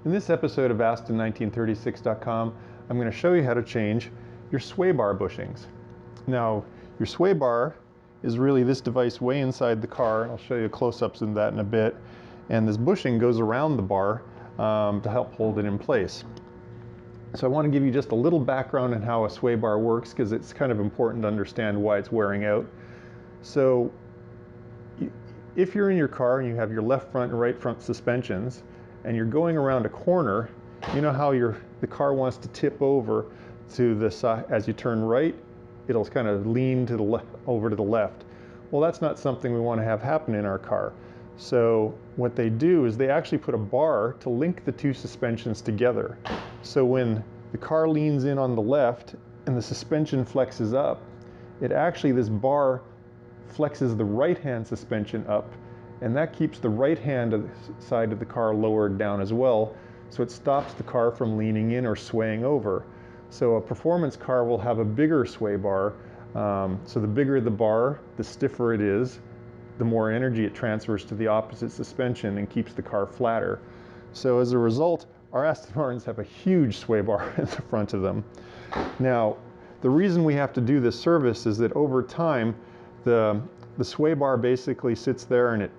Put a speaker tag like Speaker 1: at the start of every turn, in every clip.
Speaker 1: In this episode of Aston1936.com, I'm going to show you how to change your sway bar bushings. Now, your sway bar is really this device way inside the car. I'll show you close-ups in that in a bit. And this bushing goes around the bar to help hold it in place. So I want to give you just a little background on how a sway bar works, because it's kind of important to understand why it's wearing out. So if you're in your car and you have your left front and right front suspensions and you're going around a corner, you know how the car wants to tip over to the side. As you turn right, it'll kind of lean to the over to the left. Well, that's not something we want to have happen in our car. So what they do is they actually put a bar to link the two suspensions together. So when the car leans in on the left and the suspension flexes up, this bar flexes the right-hand suspension up, and that keeps the right-hand side of the car lowered down as well, so it stops the car from leaning in or swaying over. So a performance car will have a bigger sway bar. So the bigger the bar, the stiffer it is, the more energy it transfers to the opposite suspension and keeps the car flatter. So as a result, our Aston Martins have a huge sway bar in the front of them. Now, the reason we have to do this service is that over time, the sway bar basically sits there and it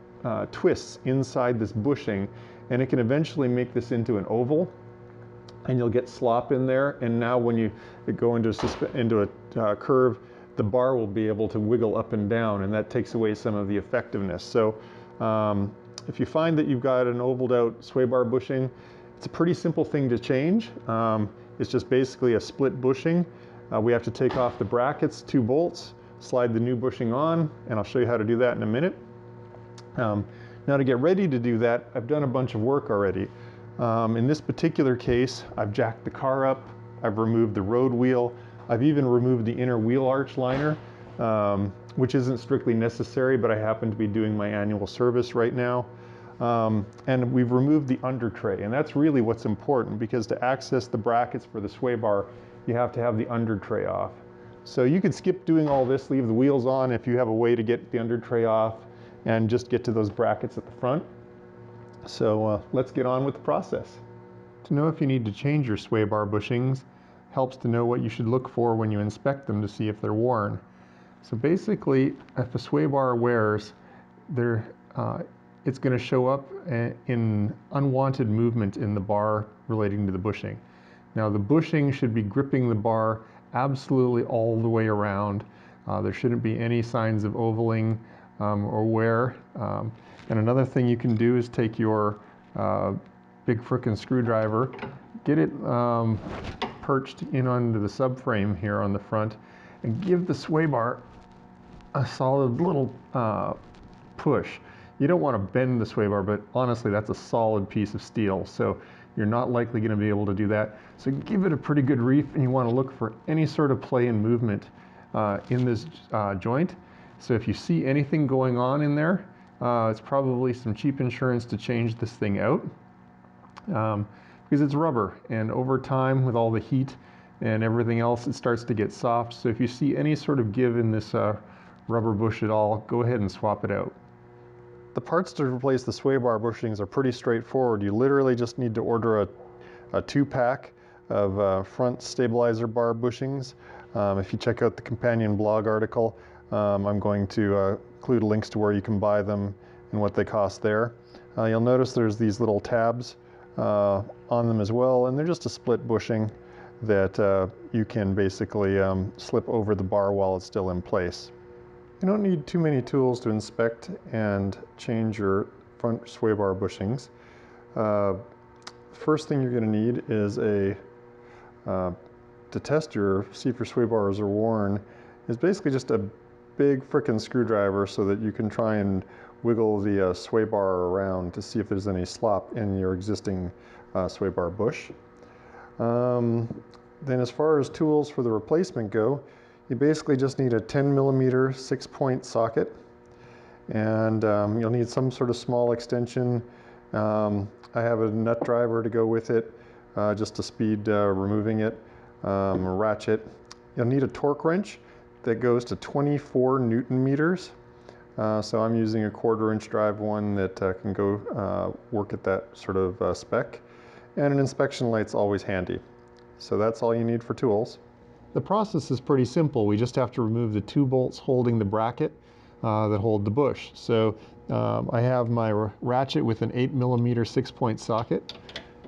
Speaker 1: twists inside this bushing, and it can eventually make this into an oval, and you'll get slop in there. And now when you go into a curve, the bar will be able to wiggle up and down, and that takes away some of the effectiveness. So if you find that you've got an ovaled out sway bar bushing, it's a pretty simple thing to change. It's just basically a split bushing. We have to take off the brackets, 2 bolts, slide the new bushing on, and I'll show you how to do that in a minute. Now to get ready to do that, I've done a bunch of work already. In this particular case, I've jacked the car up, I've removed the road wheel, I've even removed the inner wheel arch liner, which isn't strictly necessary, but I happen to be doing my annual service right now. And we've removed the under tray, and that's really what's important, because to access the brackets for the sway bar, you have to have the under tray off. So you could skip doing all this, leave the wheels on if you have a way to get the under tray off, and just get to those brackets at the front. So let's get on with the process. To know if you need to change your sway bar bushings helps to know what you should look for when you inspect them to see if they're worn. So basically, if a sway bar wears, it's going to show up in unwanted movement in the bar relating to the bushing. Now the bushing should be gripping the bar absolutely all the way around. There shouldn't be any signs of ovaling or wear. And another thing you can do is take your big frickin' screwdriver, get it perched in onto the subframe here on the front, and give the sway bar a solid little push. You don't want to bend the sway bar, but honestly, that's a solid piece of steel, so you're not likely going to be able to do that. So give it a pretty good reef, and you want to look for any sort of play and movement in this joint. So if you see anything going on in there, it's probably some cheap insurance to change this thing out, because it's rubber, and over time with all the heat and everything else, it starts to get soft. So if you see any sort of give in this rubber bush at all, go ahead and swap it out. The parts to replace the sway bar bushings are pretty straightforward. You literally just need to order a 2-pack of front stabilizer bar bushings. If you check out the companion blog article, I'm going to include links to where you can buy them and what they cost there. You'll notice there's these little tabs on them as well, and they're just a split bushing that you can basically slip over the bar while it's still in place. You don't need too many tools to inspect and change your front sway bar bushings. First thing you're going to need is to test see if your sway bars are worn, is basically just a big frickin' screwdriver, so that you can try and wiggle the sway bar around to see if there's any slop in your existing sway bar bush. Then as far as tools for the replacement go, you basically just need a 10mm 6-point socket, and you'll need some sort of small extension. I have a nut driver to go with it, just to speed removing it, a ratchet. You'll need a torque wrench that goes to 24 Newton meters. So I'm using a 1/4-inch drive one that can go work at that sort of spec. and an inspection light's always handy. So that's all you need for tools. The process is pretty simple. We just have to remove the 2 bolts holding the bracket that hold the bush. So I have my ratchet with an 8mm 6-point socket,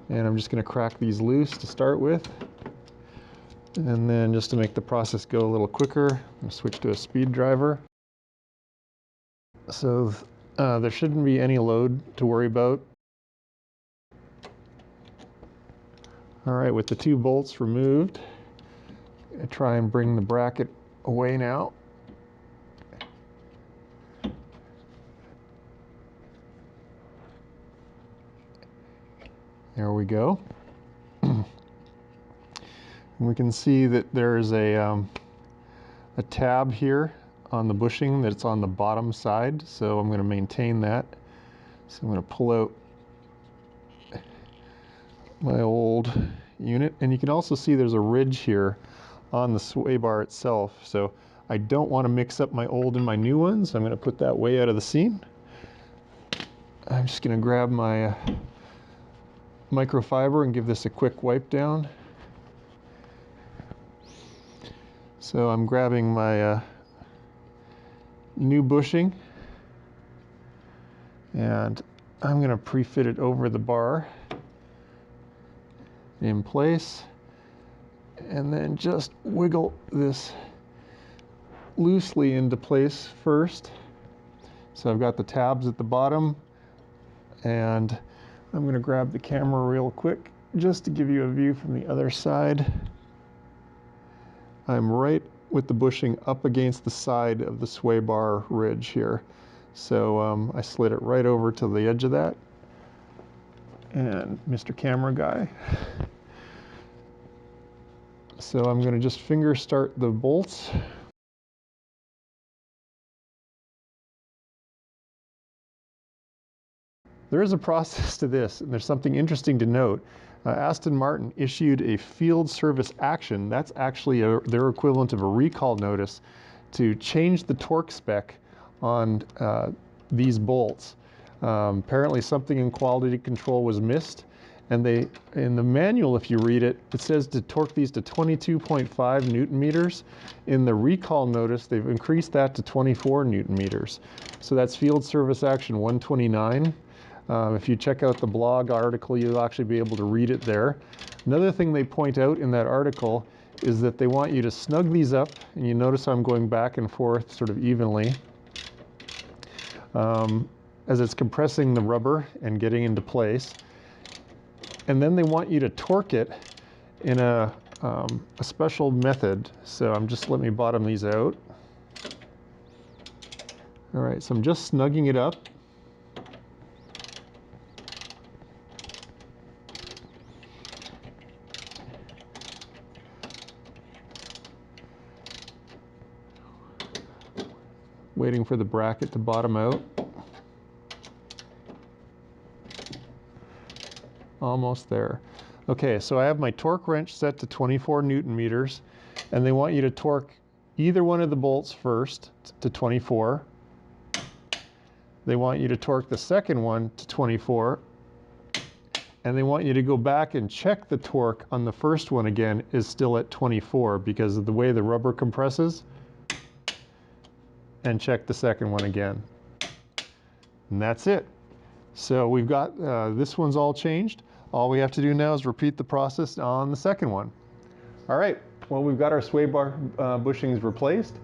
Speaker 1: and I'm just going to crack these loose to start with. And then just to make the process go a little quicker, I'm going to switch to a speed driver. So there shouldn't be any load to worry about. All right, with the 2 bolts removed, I try and bring the bracket away now. There we go. And we can see that there's a tab here on the bushing that's on the bottom side, so I'm going to maintain that. So I'm going to pull out my old unit, and you can also see there's a ridge here on the sway bar itself, so I don't want to mix up my old and my new ones. I'm going to put that way out of the scene. I'm just going to grab my microfiber and give this a quick wipe down. So I'm grabbing my new bushing, and I'm going to pre-fit it over the bar in place, and then just wiggle this loosely into place first. So I've got the tabs at the bottom, and I'm going to grab the camera real quick just to give you a view from the other side. I'm right with the bushing up against the side of the sway bar ridge here. So I slid it right over to the edge of that. And Mr. Camera Guy. So I'm going to just finger start the bolts. There is a process to this, and there's something interesting to note. Aston Martin issued a field service action. That's actually their equivalent of a recall notice to change the torque spec on these bolts. Apparently something in quality control was missed, and in the manual, if you read it, it says to torque these to 22.5 Newton meters. In the recall notice, they've increased that to 24 Newton meters. So that's field service action 129. If you check out the blog article, you'll actually be able to read it there. Another thing they point out in that article is that they want you to snug these up, and you notice I'm going back and forth sort of evenly as it's compressing the rubber and getting into place. And then they want you to torque it in a special method. So let me bottom these out. All right, so I'm just snugging it up. Waiting for the bracket to bottom out. Almost there. Okay, so I have my torque wrench set to 24 Newton meters, and they want you to torque either one of the bolts first to 24. They want you to torque the second one to 24, and they want you to go back and check the torque on the first one again is still at 24 because of the way the rubber compresses, and check the second one again. And that's it. So we've got this one's all changed. All we have to do now is repeat the process on the second one. All right, well, we've got our sway bar bushings replaced.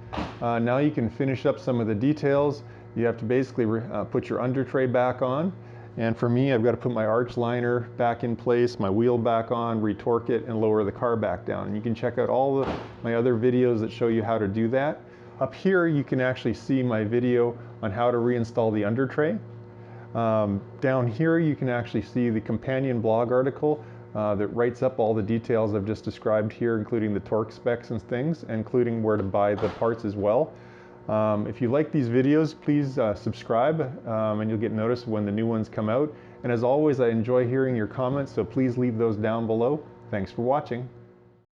Speaker 1: Now you can finish up some of the details. You have to basically put your under tray back on. And for me, I've got to put my arch liner back in place, my wheel back on, retorque it, and lower the car back down. And you can check out all my other videos that show you how to do that. Up here, you can actually see my video on how to reinstall the under tray. Down here, you can actually see the companion blog article that writes up all the details I've just described here, including the torque specs and things, including where to buy the parts as well. If you like these videos, please subscribe, and you'll get notice when the new ones come out. And as always, I enjoy hearing your comments, so please leave those down below. Thanks for watching.